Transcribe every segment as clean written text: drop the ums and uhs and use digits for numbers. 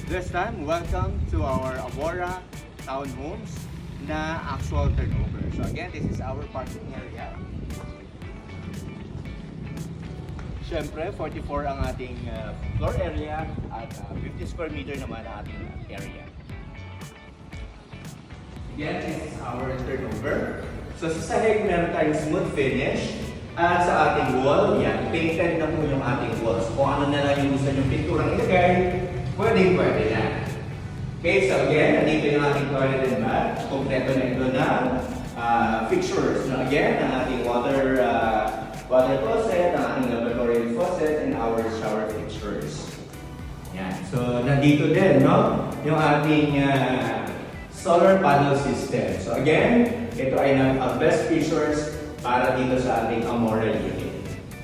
This time, welcome to our Avora Townhomes na actual turnover. So again, this is our parking area. Siyempre, 44 ang ating floor area at 50 square meter naman ang ating area. Again, this is our turnover. So sa sahig, meron tayong smooth finish. At sa ating wall, yan, painted na po yung ating walls. Kung ano na lang yung gusto yung pinturang ilagay, pwede na. Okay, so again, nandito yung ating toilet and bath. Kompleto na ito na fixtures. No, again, ang ating water faucet, ang ating lavatory faucet, and our shower fixtures. Yan. So, nandito din, no? Yung ating solar panel system. So again, ito ay ang best features para dito sa ating Amora unit.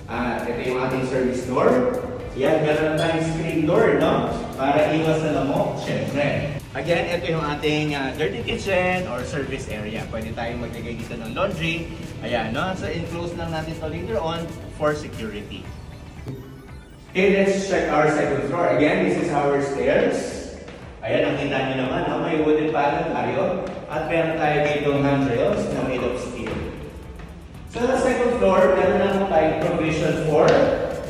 Ito yung ating service door. Yan, meron na tayong screen door, no? Para iwas na lamok, syempre. Again, ito yung ating dirty kitchen or service area. Pwede tayong maglagay dito ng laundry. Ayan, no? So, enclose lang natin ito later on for security. Okay, let's check our second floor. Again, this is our stairs. Ayan, nakita nyo naman, no? May wooden panel tayo. At meron tayo dito handrails na made of steel. So, sa second floor, meron naman tayong provision for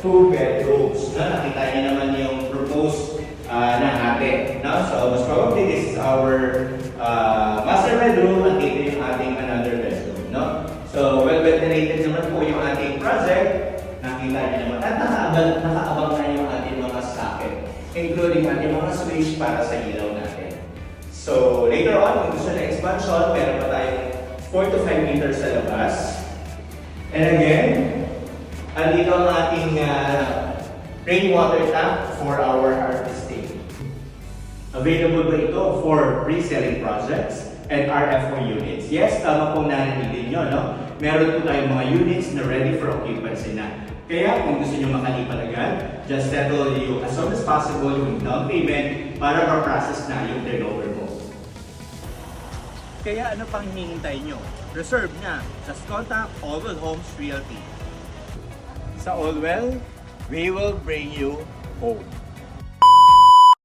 2 bedrooms. Nakita niyo naman yung proposed na attic. No? So, most probably, this is our master bedroom at dito yung ating another bedroom. No? So, well-ventilated naman po yung ating project. Nakita niyo naman. At nakaabang na yung ating mga socket, including ating mga switch para sa ilaw natin. So, later on, kung gusto na expansion, meron pa tayong 4 to 5 meters sa labas. And again, andito ang ating rainwater tank for our harvesting. Available ba ito for pre-selling projects and RFO units? Yes, tama pong narinig nyo, no? Meron po tayong mga units na ready for occupancy na. Kaya kung gusto nyo makalipan agad, just settle you as soon as possible yung down payment para ma-process na yung turnover mo. Kaya ano pang hinihintay nyo? Reserve na. Just contact Allwell Homes Realty. Sa Allwell, we will bring you home.